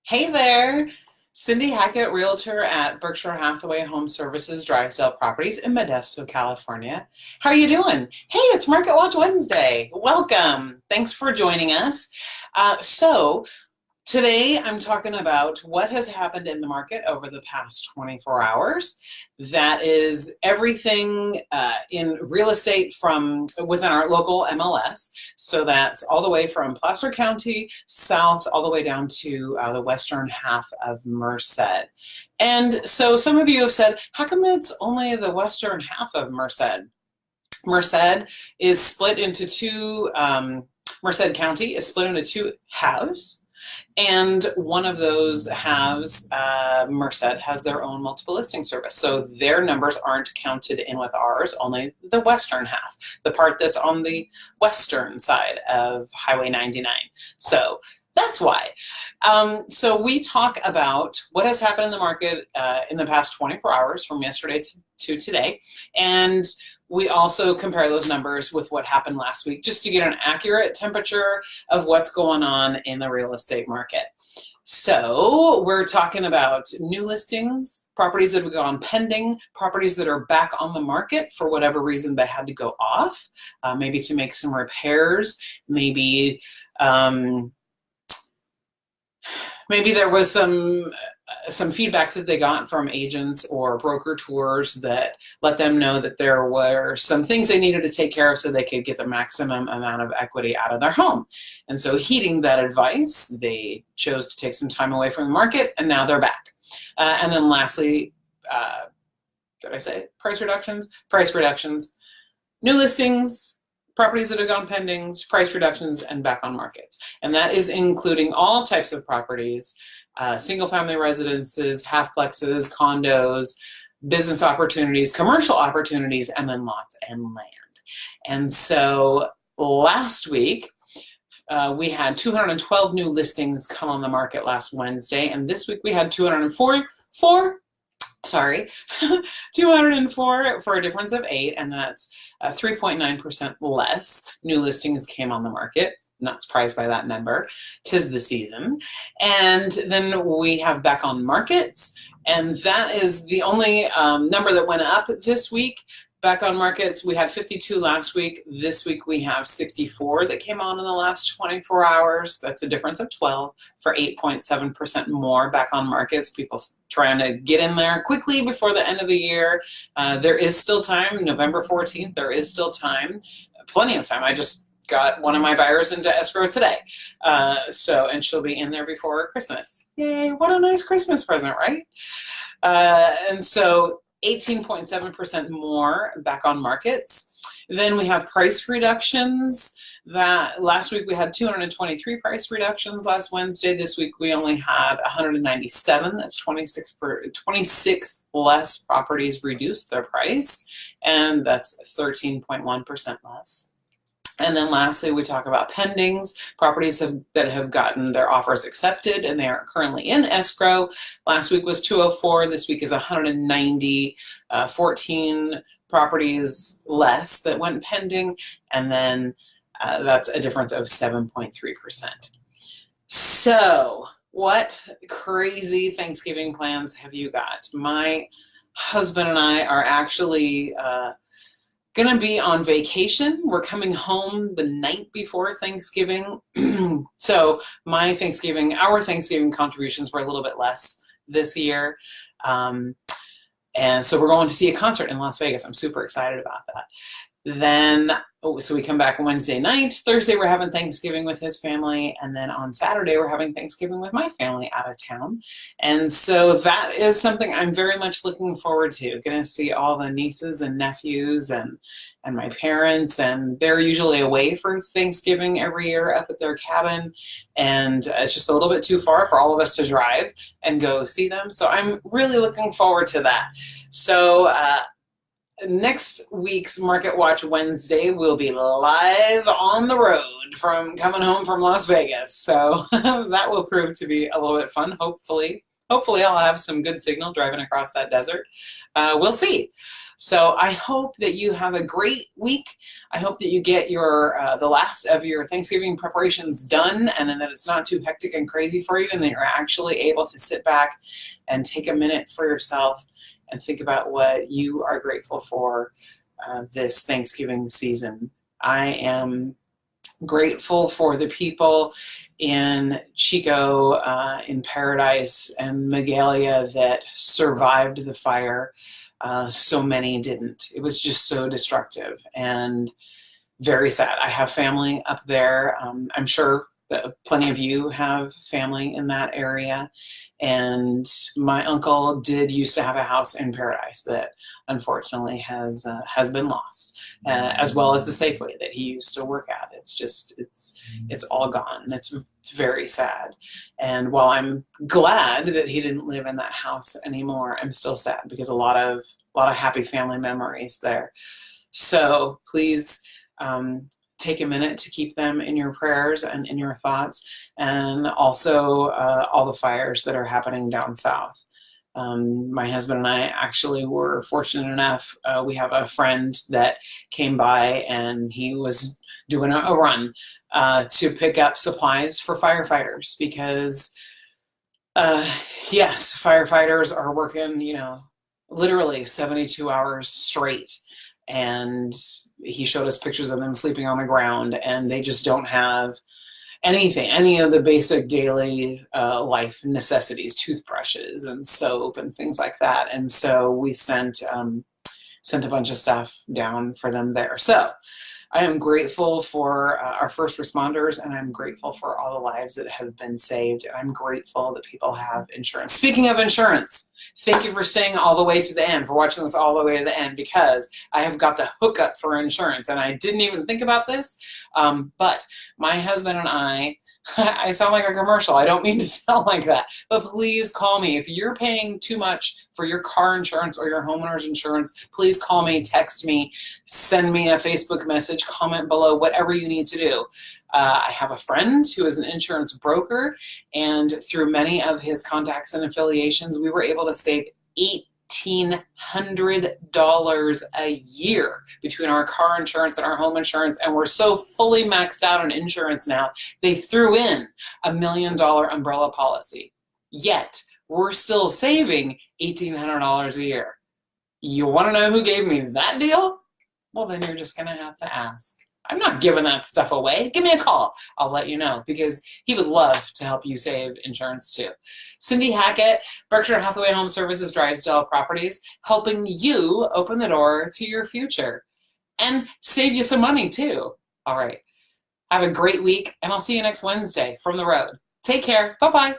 Hey there, Cindy Hackett, Realtor at Berkshire Hathaway Home Services, Drysdale Properties in Modesto, California. How are you doing? Hey, it's Market Watch Wednesday. Welcome. Thanks for joining us. So Today, I'm talking about what has happened in the market over the past 24 hours. That is everything in real estate from within our local MLS. So that's all the way from Placer County south, all the way down to the western half of Merced. And so some of you have said, how come it's only the western half of Merced? Merced is split into Merced County is split into two halves. And one of those halves, Merced, has their own multiple listing service. So their numbers aren't counted in with ours, only the western half, the part that's on the western side of Highway 99. So that's why. So we talk about what has happened in the market in the past 24 hours from yesterday to today. And we also compare those numbers with what happened last week just to get an accurate temperature of what's going on in the real estate market. So we're talking about new listings, properties that have gone pending, properties that are back on the market for whatever reason they had to go off, maybe to make some repairs, maybe there was some feedback that they got from agents or broker tours that let them know that there were some things they needed to take care of so they could get the maximum amount of equity out of their home. And so heeding that advice, they chose to take some time away from the market, and now they're back. And then lastly, did I say price reductions? Price reductions, new listings, properties that have gone pending, price reductions, and back on markets. And that is including all types of properties, single-family residences, half-plexes, condos, business opportunities, commercial opportunities, and then lots and land. And so last week, we had 212 new listings come on the market last Wednesday, and this week we had 204 for a difference of 8, and that's 3.9% less new listings came on the market. Not surprised by that number. 'Tis the season. And then we have back on markets, and that is the only number that went up this week. Back on markets, we had 52 last week. This week we have 64 that came on in the last 24 hours. That's a difference of 12 for 8.7% more back on markets. People trying to get in there quickly before the end of the year. There is still time, November 14th, there is still time, plenty of time. I just got one of my buyers into escrow today. And she'll be in there before Christmas. Yay, what a nice Christmas present, right? And so 18.7% more back on markets. Then we have price reductions. That last week we had 223 price reductions last Wednesday. This week we only had 197. That's 26 less properties reduced their price, and that's 13.1% less. And then lastly, we talk about pendings, properties that have gotten their offers accepted and they are currently in escrow. Last week was 204, this week is 190, 14 properties less that went pending, and then that's a difference of 7.3%. So what crazy Thanksgiving plans have you got? My husband and I are actually going to be on vacation. We're coming home the night before Thanksgiving. So our Thanksgiving contributions were a little bit less this year. And so we're going to see a concert in Las Vegas. I'm super excited about that. Then, so we come back Wednesday night. Thursday, we're having Thanksgiving with his family. And then on Saturday, we're having Thanksgiving with my family out of town. And so that is something I'm very much looking forward to. Going to see all the nieces and nephews and my parents. And they're usually away for Thanksgiving every year up at their cabin. And it's just a little bit too far for all of us to drive and go see them. So I'm really looking forward to that. So, next week's Market Watch Wednesday will be live on the road from coming home from Las Vegas. So that will prove to be a little bit fun, hopefully. Hopefully I'll have some good signal driving across that desert. We'll see. So I hope that you have a great week. I hope that you get your the last of your Thanksgiving preparations done, and then that it's not too hectic and crazy for you, and that you're actually able to sit back and take a minute for yourself and think about what you are grateful for this Thanksgiving season. I am grateful for the people in Chico, in Paradise, and Magalia that survived the fire. So many didn't. It was just so destructive and very sad. I have family up there. I'm sure that plenty of you have family in that area. And my uncle did used to have a house in Paradise that unfortunately has been lost, as well as the Safeway that he used to work at. It's all gone. It's very sad. And while I'm glad that he didn't live in that house anymore, I'm still sad because a lot of happy family memories there. So please take a minute to keep them in your prayers and in your thoughts, and also all the fires that are happening down south. My husband and I actually were fortunate enough. We have a friend that came by, and he was doing a run to pick up supplies for firefighters because, yes, firefighters are working, literally 72 hours straight. And he showed us pictures of them sleeping on the ground, and they just don't have any of the basic daily life necessities, toothbrushes and soap and things like that. And so we sent a bunch of stuff down for them there. So I am grateful for our first responders, and I'm grateful for all the lives that have been saved. And I'm grateful that people have insurance. Speaking of insurance, thank you for staying all the way to the end, for watching this all the way to the end, because I have got the hookup for insurance, and I didn't even think about this, but my husband and I sound like a commercial. I don't mean to sound like that, but please call me. If you're paying too much for your car insurance or your homeowner's insurance, please call me, text me, send me a Facebook message, comment below, whatever you need to do. I have a friend who is an insurance broker, and through many of his contacts and affiliations, we were able to save $1,800 a year between our car insurance and our home insurance, and we're so fully maxed out on insurance now, they threw in $1 million umbrella policy. Yet, we're still saving $1,800 a year. You want to know who gave me that deal? Well, then you're just going to have to ask. I'm not giving that stuff away. Give me a call. I'll let you know, because he would love to help you save insurance too. Cindy Hackett, Berkshire Hathaway Home Services, Drysdale Properties, helping you open the door to your future and save you some money too. All right. Have a great week, and I'll see you next Wednesday from the road. Take care. Bye-bye.